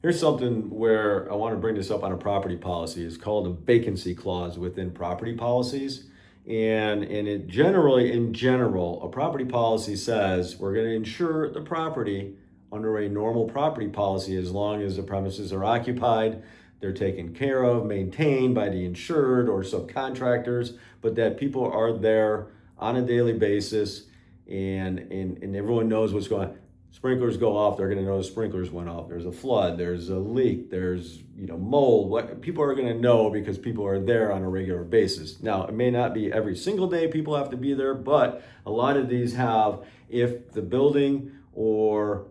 Here's something where I want to bring this up on a property policy. It's called a vacancy clause within property policies. And it generally, in general, a property policy says we're going to insure the property under a normal property policy as long as the premises are occupied, they're taken care of, maintained by the insured or subcontractors, but that people are there on a daily basis and everyone knows what's going on. Sprinklers go off, they're going to know the sprinklers went off. There's a flood, there's a leak, there's mold. What people are going to know because people are there on a regular basis. Now, it may not be every single day people have to be there, but a lot of these have, if the building or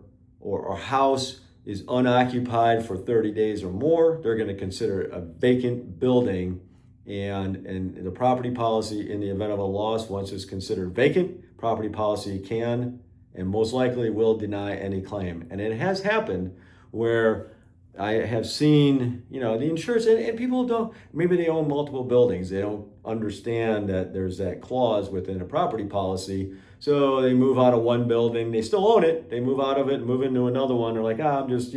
house is unoccupied for 30 days or more, they're going to consider it a vacant building. And the property policy, in the event of a loss, once it's considered vacant, property policy can and most likely will deny any claim. And it has happened where I have seen, the insurance, and people don't, maybe they own multiple buildings. They don't understand that there's that clause within a property policy. So they move out of one building, they still own it. They move out of it, move into another one. They're like, I'm just,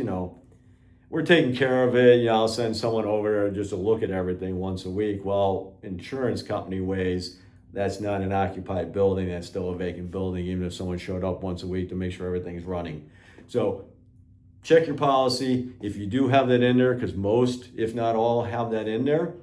we're taking care of it. I'll send someone over just to look at everything once a week. Well, insurance company ways that's not an occupied building. That's still a vacant building, even if someone showed up once a week to make sure everything's running. So check your policy. If you do have that in there, because most, if not all, have that in there,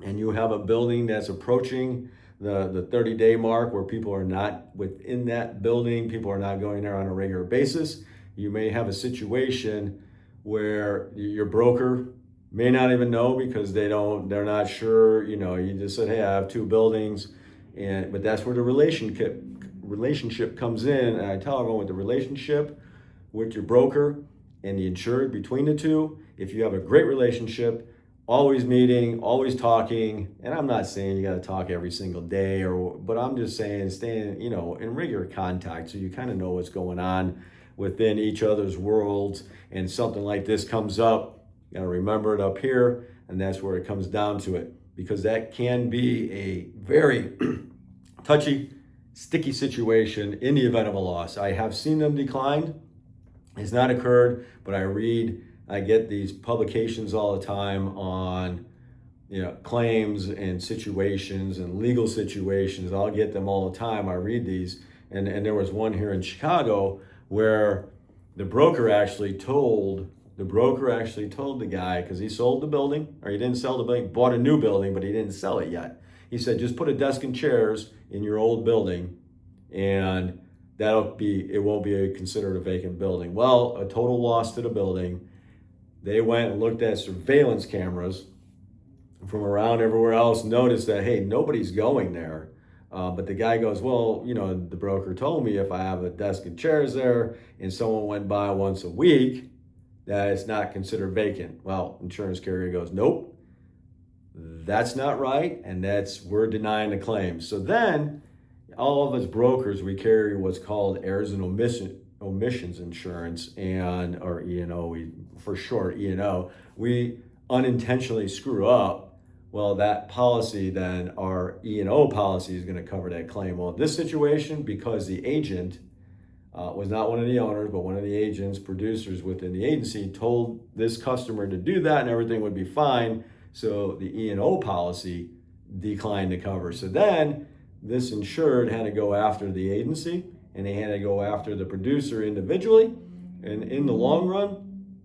and you have a building that's approaching the 30-day mark where people are not within that building, people are not going there on a regular basis, you may have a situation where your broker may not even know because they're not sure. You just said, hey, I have two buildings, but that's where the relationship comes in. And I tell everyone, with the relationship with your broker and the insured, between the two, if you have a great relationship, always meeting, always talking, and I'm not saying you got to talk every single day, but I'm just saying staying, in regular contact so you kind of know what's going on within each other's worlds. And something like this comes up, you got to remember it up here, and that's where it comes down to it, because that can be a very touchy, sticky situation in the event of a loss. I have seen them declined. It's not occurred, but I get these publications all the time on claims and situations and legal situations. I'll get them all the time. I read these, and there was one here in Chicago where the broker actually told the guy, because he sold the building, or he didn't sell the building, bought a new building, but he didn't sell it yet. He said, just put a desk and chairs in your old building, and it won't be considered a vacant building. Well, a total loss to the building. They went and looked at surveillance cameras from around everywhere else, noticed that, hey, nobody's going there. But the guy goes, well, the broker told me if I have a desk and chairs there and someone went by once a week, that it's not considered vacant. Well, insurance carrier goes, nope, that's not right. And we're denying the claim. So then all of us brokers, we carry what's called errors and omissions insurance, or E&O, for short, E&O. We unintentionally screw up. Well, that policy, then our E&O policy, is going to cover that claim. Well, in this situation, because the agent was not one of the owners, but one of the agents, producers within the agency, told this customer to do that and everything would be fine. So the E&O policy declined to cover. So then this insured had to go after the agency, and they had to go after the producer individually. And in the long run,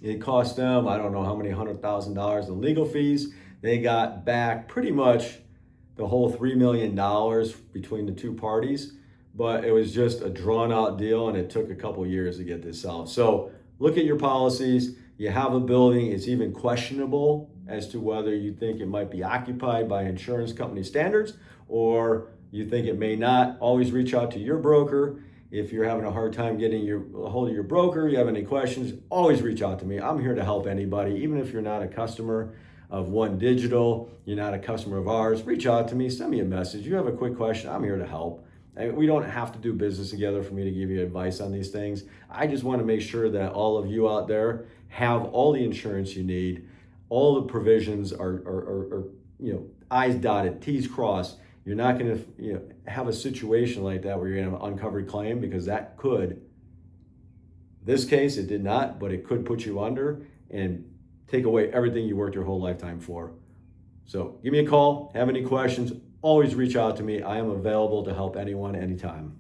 it cost them, I don't know how many $100,000 in legal fees. They got back pretty much the whole $3 million between the two parties, but it was just a drawn out deal, and it took a couple years to get this solved. So look at your policies. You have a building, it's even questionable as to whether you think it might be occupied by insurance company standards, or you think it may not. Always reach out to your broker. If you're having a hard time getting a hold of your broker, you have any questions, always reach out to me. I'm here to help anybody, even if you're not a customer of One Digital, you're not a customer of ours, reach out to me, send me a message. You have a quick question, I'm here to help. We don't have to do business together for me to give you advice on these things. I just want to make sure that all of you out there have all the insurance you need. All the provisions are I's dotted, T's crossed. You're not going to have a situation like that where you're going to have an uncovered claim, because that could This case, it did not, but it could put you under and take away everything you worked your whole lifetime for. So give me a call, have any questions, always reach out to me. I am available to help anyone anytime.